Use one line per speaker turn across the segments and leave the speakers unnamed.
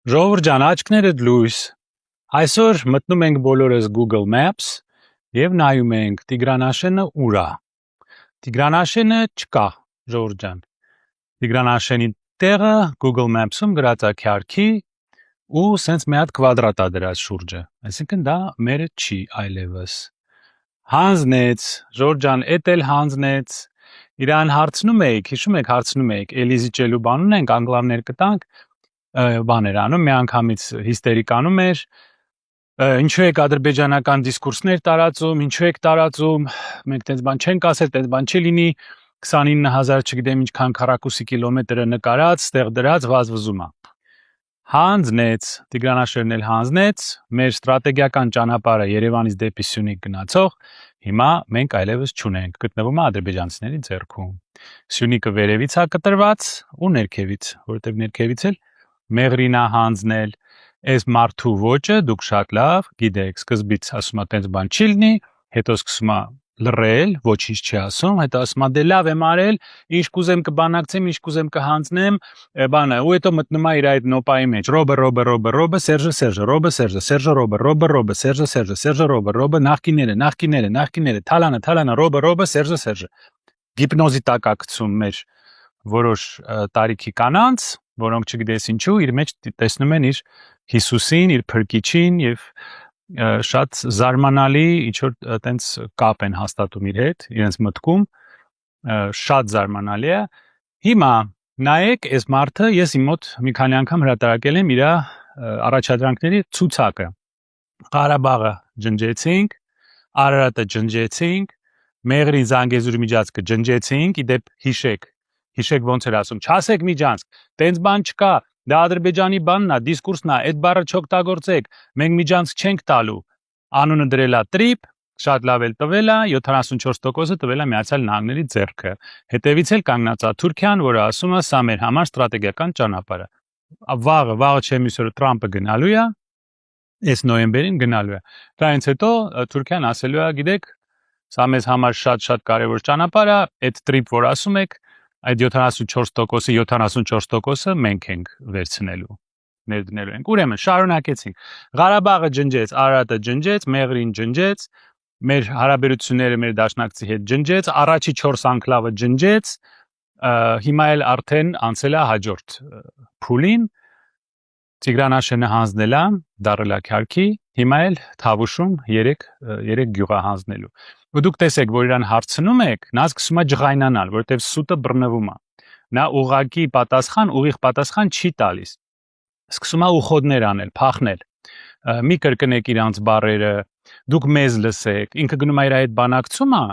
Ժողովուրդ ջան, աչքներդ լույս։ Այսօր մտնում ենք բոլորս Google Maps եւ նայում ենք Տիգրանաշենը ուր է։ Տիգրանաշենը չկա, ժողովուրդ ջան։ Տիգրանաշենի տեղը Google Maps-ում գրած է քյարքի ու սենց մի հատ կվադրատ է դրած շուրջը։ Այսինքն դա մերը չի այլևս։ Հանձնեց, ժողովուրդ ջան, էդ էլ հանձնեց։ Իրան հարցնում էիք, հիշում եք, հարցնում էիք, Էլիզիճելու բան ունենք, անգլաններ կտանք, բաներ անում, մի անգամից հիստերիկ անում էր, ինչու եք ադրբեջանական դիսկուրսներ տարածում, ինչու եք տարածում, մենք տենց բան չենք ասել, տենց բան չի լինի, 29,000 չգիտեմ ինչքան քառակուսի կիլոմետրը նկարած, ստեղ դրած վազվզում է։ Հանձնեց, Տիգրանաշենն էլ հանձնեց, մեր ստրատեգիական ճանապարհը Երևանից դեպի Սյունիք գնացող, հիմա մենք այլևս չունենք, գտնվում է ադրբեջանցիների ձեռքում։ Սյունիքը վերևից է կտրված ու ներքևից, որովհետև ներքևից էլ մեղրին է հանձնել, այս մարդու ոճը դուք շատ լավ գիտեք, սկզբից ասում է տենց բան չի լինի, հետո սկսում է լռել, ոչինչ չի ասում, հետո ասում է դե լավ եմ արել, ինչ կուզեմ կբանակցեմ, ինչ կուզեմ կհանձնեմ, բանը, ու հետո մտնում է իր այդ նոպայի մեջ, Ռոբը, Սերժը, Ռոբը, նախկիները, Թալանը, Ռոբը, Սերժը։ Գիպնոզի տակ է գցում մեր որոշ տարիքի կանանց, որոնք չգիտես ինչու, իր մեջ տեսնում են իր Հիսուսին, իր փրկիչին եւ շատ զարմանալի ինչ-որ տենց կապ են հաստատում իր հետ, իրենց մտքում, շատ զարմանալի է։ Հիմա նայեք, այս մարդը ես իմ մոտ մի քանի անգամ հրատարակել եմ իր առաջադրանքների ցուցակը։ Ղարաբաղը ջնջեցինք, Արարատը ջնջեցինք, Մեղրին Զանգեզուրի միջանցքը ջնջեցինք, իդեպ հիշեք ոնց էր ասում, չասեք միջանցք, տենց բան չկա, դա Ադրբեջանի բանն է, դիսկուրսն է, այդ բառը չօգտագործեք, մենք միջանցք չենք տալու։ Անունը դրել է տրիպ, շատ լավ էլ տվել է, 74%-ը տվել է Միացյալ Նահանգների ձեռքը։ Հետևից էլ կանգնած է Թուրքիան, որը ասում է, սա մեր համար ստրատեգիական ճանապարհ է։ Վաղը չեմ իսօր Թրամփը գնալու է, այս նոյեմբերին գնալու է։ Դրանից հետո Թուրքիան ասելու է, գիտեք, սա մեզ համար շատ կարևոր ճանապարհ է, այդ տրիպ, որ ասում եք, այդ 74%-ը մենք ենք վերցնելու, ներդնելու ենք։ Ուրեմն շարունակեցինք։ Ղարաբաղը ջնջեց, Արարատը ջնջեց, Մեղրին ջնջեց, մեր հարաբերությունները մեր դաշնակցի հետ ջնջեց, առաջի 4 անկլավը ջնջեց, հիմա էլ արդեն անցել է հաջորդ փուլին, Տիգրանաշենը հանձնել է, դարել է քյարքի, հիմա էլ Թավուշում 3 գյուղա հանձնելու։ Ու դուք տեսեք, որ իրան հարցնում եք, նա սկսում է ջղայնանալ, որովհետև սուտը բռնվում է։ Նա ուղղակի ուղիղ պատասխան չի տալիս։ Սկսում է ուխոդներ անել, փախնել։ Մի կրկնեք իրանց բառերը, դուք մեզ լսեք, ինքը գնում է իր այդ բանակցումը,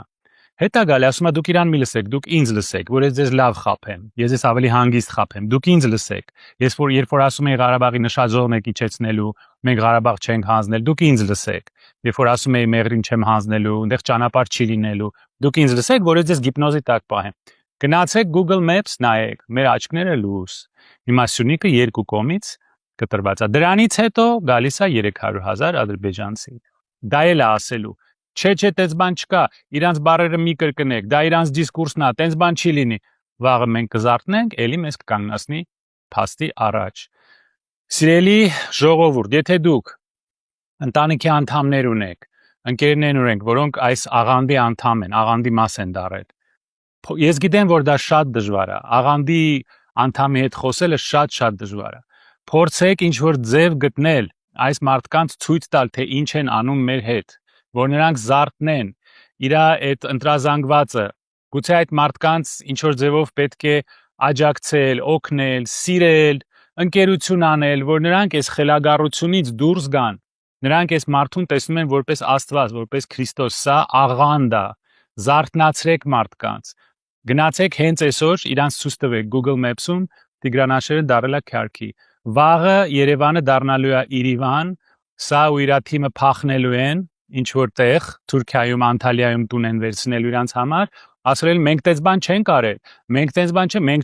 հետո գալի ասում է դուք իրան մի լսեք, դուք ինձ լսեք, որ ես ձեզ լավ խաբեմ, ես ավելի հանգիստ խաբեմ, դուք ինձ լսեք։ Ես երբ որ ասում եի Ղարաբաղի նշաձողն եք իջեցնելու, մենք Ղարաբաղ չենք հանձնել, դուք ինձ լսեք։ Երբ որ ասում եի Մեղրին չեմ հանձնելու, այնտեղ ճանապարհ չի լինելու, դուք ինձ լսեք, որ ես ձեզ գիպնոզի տակ պահեմ։ Գնացեք Google Maps նայեք, մեր աչքները լույս։ Հիմա Սյունիքը երկու կողմից կտրված է։ Դրանից հետո գալիս է 300,000 ադրբեջանցի։ Դա էլ է ասելու։ Չէ, տենց բան չկա, իրանց բառերը մի կրկնեք, դա իրանց դիսկուրսն է, տենց բան չի լինի։ Վաղը մենք կզարթնենք, ելի մեզ կկանգնացնի փաստի առաջ։ Սիրելի ժողովուրդ, եթե դուք ընտանիքի անդամներ ունեք, ընկերներ ունեք, որոնք այս աղանդի անդամ են, աղանդի մաս են դառել, ես գիտեմ, որ դա շատ դժվար է, աղանդի անդամի հետ խոսելը շատ դժվար է։ Փորձեք ինչ-որ ձև գտնել, այս մարդկանց ցույց տալ, թե ինչ են անում մեր հետ, որ նրանք զարթնեն, իր այդ ընտրազանգվածը, գուցե այդ մարդկանց ինչ-որ ձևով պետք է աջակցել, օգնել, սիրել, ընկերություն անել, որ նրանք այս խելագարությունից դուրս գան, նրանք այս մարդուն տեսնում են որպես Աստված, որպես Քրիստոս, սա աղանդ է, զարթնացրեք մարդկանց, գնացեք հենց այսօր իրանց ցույց տվեք Google Maps-ում Տիգրանաշենը դարել է քյարքի, վաղը Երևանը դառնալու է Իրիվան, սա ու իր թիմը փախնելու են, ինչ որտեղ Թուրքիայում, Անտալիայում տուն են վերցնելու իրանց համար, ասել մենք տենց բան չենք արել, մենք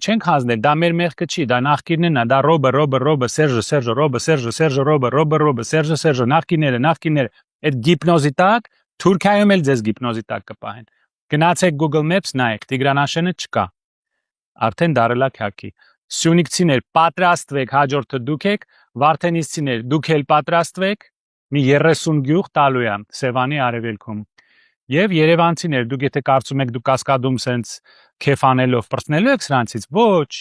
չենք հանձնել, դա մեր մեղքը չի, դա նախկիններն է, դա Ռոբը, Սերժը, նախկինները, այդ գիպնոզի տակ, Թուրքիայում էլ ձեզ գիպնոզի տակ կպահեն։ Գնացեք Google Maps նայեք, Տիգրանաշենը չկա։ Արդեն դարել է քյարքի։ Սյունիքցիներ, պատրաստվեք, հաջորդը դուք եք, Վարդենիսցիներ, դուք էլ պատրաստվեք, մի 30 գյուղ տալու եմ Սևանի արևելքում։ Եվ Երևանցիներ, դուք եթե կարծում եք դուք կասկադում սենց քեֆ անելով պրծնելու եք սրանցից, ոչ,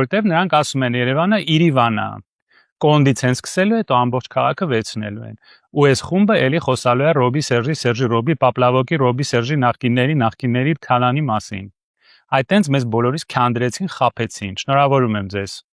որտեվ նրանք ասում են Երևանը Իրիվանա։ Կոնդից են սկսելու, հետո ամբողջ քաղաքը վերցնելու են։ Ու այս խումբը էլի խոսալու է Ռոբի Սերժի Ռոբի Պապլավոկի Ռոբի Սերժի նախկինների թալանի մասին։ Այդ տենց մեզ բոլորիս քանդրեցին, խաբեցին։ Շնորհավորում եմ ձեզ։